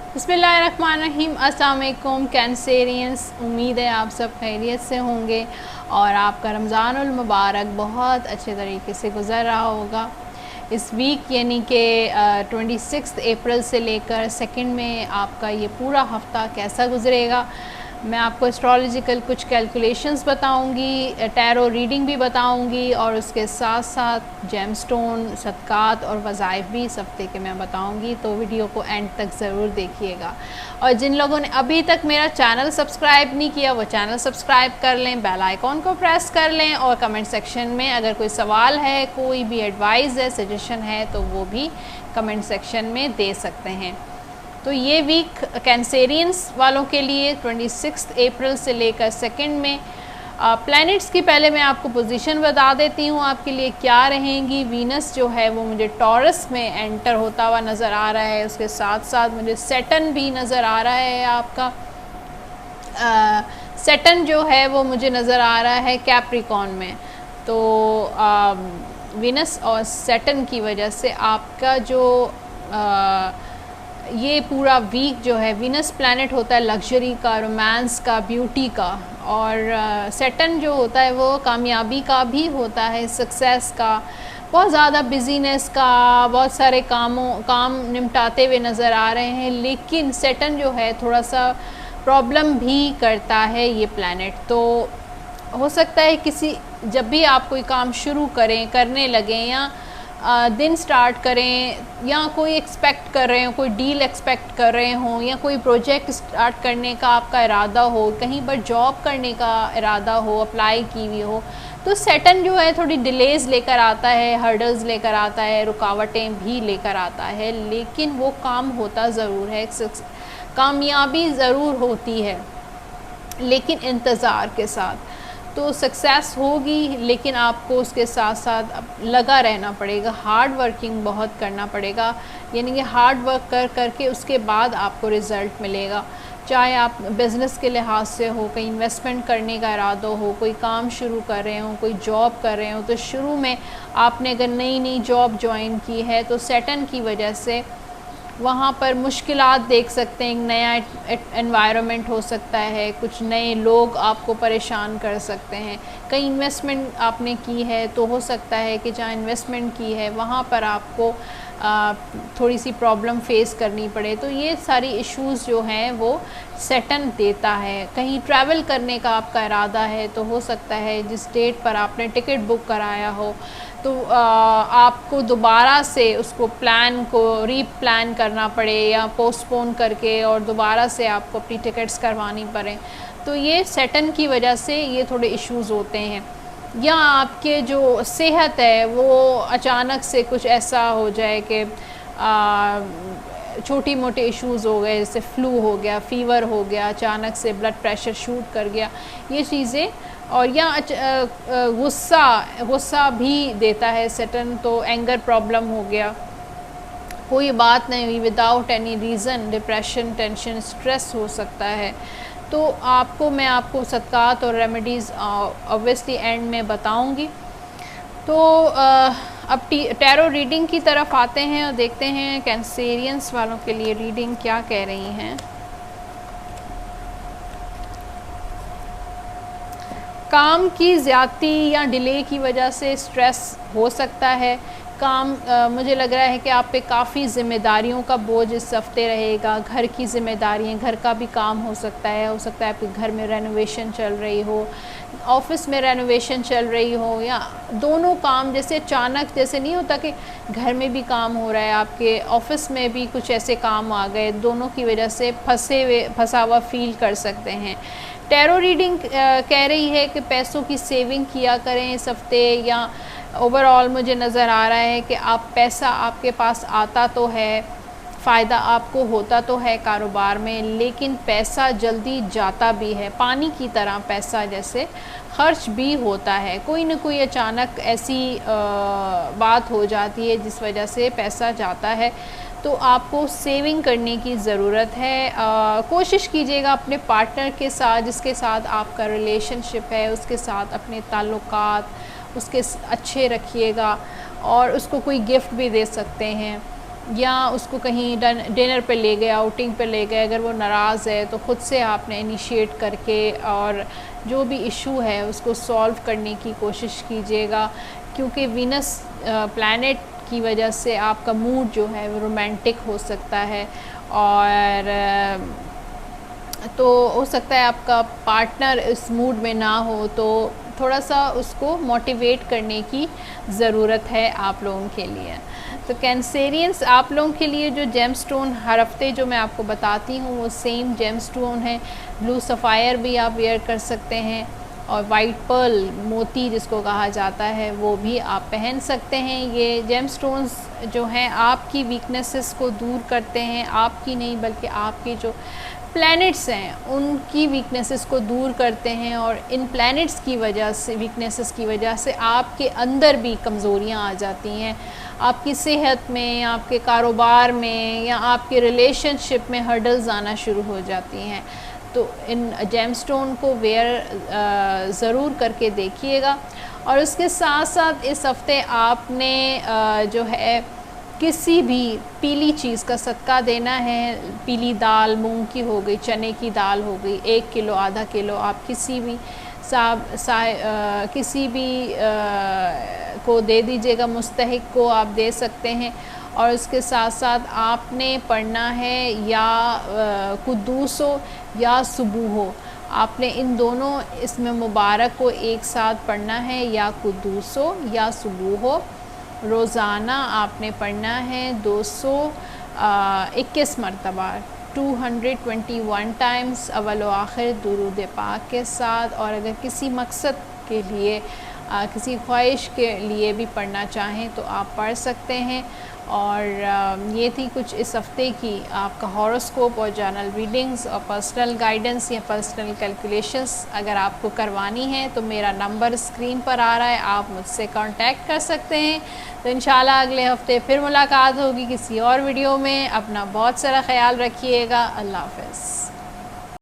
बिस्मिल्लाहिर्रहमानिर्रहीम। अस्सलाम वालेकुम कैंसेरियंस, उम्मीद है आप सब खैरियत से होंगे और आपका रमज़ानुल मुबारक बहुत अच्छे तरीके से गुज़र रहा होगा। इस वीक यानी कि 26 अप्रैल से लेकर 2 में आपका ये पूरा हफ़्ता कैसा गुज़रेगा, मैं आपको एस्ट्रोलॉजिकल कुछ कैलकुलेशंस बताऊंगी, टैरो रीडिंग भी बताऊंगी और उसके साथ साथ जेमस्टोन, सदक़ात और वज़ाइफ भी इस हफ्ते के मैं बताऊंगी। तो वीडियो को एंड तक ज़रूर देखिएगा। और जिन लोगों ने अभी तक मेरा चैनल सब्सक्राइब नहीं किया वो चैनल सब्सक्राइब कर लें, बेल आइकॉन को प्रेस कर लें और कमेंट सेक्शन में अगर कोई सवाल है, कोई भी एडवाइस है, सजेशन है तो वो भी कमेंट सेक्शन में दे सकते हैं। तो ये वीक कैंसेरियंस वालों के लिए 26 अप्रैल से लेकर 2 में प्लैनेट्स की पहले मैं आपको पोजीशन बता देती हूँ आपके लिए क्या रहेंगी। वीनस जो है वो मुझे टॉरस में एंटर होता हुआ नज़र आ रहा है, उसके साथ साथ मुझे सैटर्न भी नज़र आ रहा है। आपका सैटर्न जो है वो मुझे नज़र आ रहा है कैप्रिकॉर्न में। तो वीनस और सैटर्न की वजह से आपका जो ये पूरा वीक जो है, वीनस प्लैनेट होता है लग्जरी का, रोमांस का, ब्यूटी का, और सैटर्न जो होता है वो कामयाबी का भी होता है, सक्सेस का, बहुत ज़्यादा बिजीनेस का, बहुत सारे काम निपटाते हुए नज़र आ रहे हैं। लेकिन सैटर्न जो है थोड़ा सा प्रॉब्लम भी करता है ये प्लैनेट। तो हो सकता है जब भी आप कोई काम शुरू करने लगें या दिन स्टार्ट करें या कोई एक्सपेक्ट कर रहे हो, कोई डील एक्सपेक्ट कर रहे हो या कोई प्रोजेक्ट स्टार्ट करने का आपका इरादा हो, कहीं पर जॉब करने का इरादा हो, अप्लाई की हुई हो, तो सैटर्न जो है थोड़ी डिलेज़ लेकर आता है, हर्डल्स लेकर आता है, रुकावटें भी लेकर आता है। लेकिन वो काम होता ज़रूर है, कामयाबी ज़रूर होती है, लेकिन इंतज़ार के साथ। तो सक्सेस होगी, लेकिन आपको उसके साथ साथ लगा रहना पड़ेगा, हार्ड वर्किंग बहुत करना पड़ेगा। यानी कि हार्ड वर्क करके उसके बाद आपको रिज़ल्ट मिलेगा। चाहे आप बिज़नेस के लिहाज से हो, कहीं इन्वेस्टमेंट करने का इरादा हो, कोई काम शुरू कर रहे हो, कोई जॉब कर रहे हो, तो शुरू में आपने अगर नई जॉब ज्वाइन की है तो सैटर्न की वजह से वहाँ पर मुश्किलात देख सकते हैं। एक नया एनवायरनमेंट हो सकता है, कुछ नए लोग आपको परेशान कर सकते हैं। कहीं इन्वेस्टमेंट आपने की है तो हो सकता है कि जहाँ इन्वेस्टमेंट की है वहाँ पर आपको थोड़ी सी प्रॉब्लम फेस करनी पड़े। तो ये सारी इश्यूज़ जो हैं वो सैटर्न देता है। कहीं ट्रैवल करने का आपका इरादा है तो हो सकता है जिस डेट पर आपने टिकट बुक कराया हो तो आपको दोबारा से उसको प्लान को रीप्लान करना पड़े या पोस्टपोन करके और दोबारा से आपको अपनी टिकट्स करवानी पड़े। तो ये सैटर्न की वजह से ये थोड़े इश्यूज़ होते हैं। या आपके जो सेहत है वो अचानक से कुछ ऐसा हो जाए कि छोटी मोटे इश्यूज़ हो गए, जैसे फ्लू हो गया, फीवर हो गया, अचानक से ब्लड प्रेशर शूट कर गया, ये चीज़ें। और या गुस्सा भी देता है सैटर्न। तो एंगर प्रॉब्लम हो गया, कोई बात नहीं हुई, without any reason depression, tension, stress हो सकता है। तो मैं आपको सदक़ात और रेमेडीज़ ऑब्वियसली एंड में बताऊंगी। तो अब टैरो रीडिंग की तरफ आते हैं और देखते हैं कैंसेरियंस वालों के लिए रीडिंग क्या कह रही हैं। काम की ज़्यादती या डिले की वजह से स्ट्रेस हो सकता है। मुझे लग रहा है कि आप पे काफ़ी ज़िम्मेदारियों का बोझ इस हफ्ते रहेगा। घर की ज़िम्मेदारियाँ, घर का भी काम हो सकता है आपके घर में रेनोवेशन चल रही हो, ऑफ़िस में रेनोवेशन चल रही हो, या दोनों काम जैसे अचानक, जैसे नहीं होता कि घर में भी काम हो रहा है, आपके ऑफ़िस में भी कुछ ऐसे काम आ गए, दोनों की वजह से फंसा हुआ फील कर सकते हैं। टैरो रीडिंग कह रही है कि पैसों की सेविंग किया करें इस हफ्ते, या ओवरऑल मुझे नज़र आ रहा है कि पैसा आपके पास आता तो है, फ़ायदा आपको होता तो है कारोबार में, लेकिन पैसा जल्दी जाता भी है। पानी की तरह पैसा जैसे खर्च भी होता है। कोई ना कोई अचानक ऐसी बात हो जाती है जिस वजह से पैसा जाता है। तो आपको सेविंग करने की ज़रूरत है। कोशिश कीजिएगा अपने पार्टनर के साथ, जिसके साथ आपका रिलेशनशिप है, उसके साथ अपने ताल्लुकात उसके अच्छे रखिएगा और उसको कोई गिफ्ट भी दे सकते हैं। یا اس کو کہیں ڈنر پہ لے گئے، آؤٹنگ پہ لے گئے، اگر وہ ناراض ہے تو خود سے آپ نے انیشیٹ کر کے اور جو بھی ایشو ہے اس کو سولو کرنے کی کوشش کیجیے گا، کیونکہ وینس پلانٹ کی وجہ سے آپ کا موڈ جو ہے وہ رومانٹک ہو سکتا ہے، اور تو ہو سکتا ہے آپ کا پارٹنر اس موڈ میں نہ ہو، تو تھوڑا سا اس کو موٹیویٹ کرنے کی ضرورت ہے آپ لوگوں کے لیے۔ تو کینسیرینس آپ لوگوں کے لیے جو جیم سٹون ہر ہفتے جو میں آپ کو بتاتی ہوں وہ سیم جیم سٹون ہے، بلو سفائر بھی آپ ویئر کر سکتے ہیں، اور وائٹ پرل موتی جس کو کہا جاتا ہے وہ بھی آپ پہن سکتے ہیں۔ یہ جیم سٹونز جو ہیں آپ کی ویکنیسز کو دور کرتے ہیں، آپ کی نہیں بلکہ آپ کے جو پلینٹس ہیں ان کی ویکنیسز کو دور کرتے ہیں، اور ان پلینٹس کی وجہ سے، ویکنیسز کی وجہ سے آپ کے اندر بھی کمزوریاں آ جاتی ہیں، آپ کی صحت میں، آپ کے کاروبار میں، یا آپ کے ریلیشن شپ میں ہرڈلز آنا شروع ہو جاتی ہیں۔ تو ان جیم سٹون کو ویئر ضرور کر کے دیکھیے گا، اور اس کے ساتھ ساتھ اس ہفتے آپ نے جو ہے کسی بھی پیلی چیز کا صدقہ دینا ہے، پیلی دال مونگ کی ہو گئی، چنے کی دال ہو گئی، 1 کلو آدھا کلو، آپ کسی بھی کسی بھی کو دے دیجیے گا، مستحق کو آپ دے سکتے ہیں۔ اور اس کے ساتھ ساتھ آپ نے پڑھنا ہے یا قدوس ہو یا صبح ہو، آپ نے ان دونوں اس میں مبارک کو ایک ساتھ پڑھنا ہے، یا قدوس ہو یا صبح ہو۔ روزانہ آپ نے پڑھنا ہے 221 مرتبہ 221 ٹائمز اول و آخر درود پاک کے ساتھ، اور اگر کسی مقصد کے لیے، کسی خواہش کے لیے بھی پڑھنا چاہیں تو آپ پڑھ سکتے ہیں۔ اور یہ تھی کچھ اس ہفتے کی آپ کا ہاروسکوپ اور جرنل ریڈنگز اور پرسنل گائیڈنس یا پرسنل کیلکولیشنز اگر آپ کو کروانی ہے تو میرا نمبر اسکرین پر آ رہا ہے، آپ مجھ سے کانٹیکٹ کر سکتے ہیں۔ تو انشاءاللہ اگلے ہفتے پھر ملاقات ہوگی کسی اور ویڈیو میں۔ اپنا بہت سارا خیال رکھیے گا۔ اللہ حافظ۔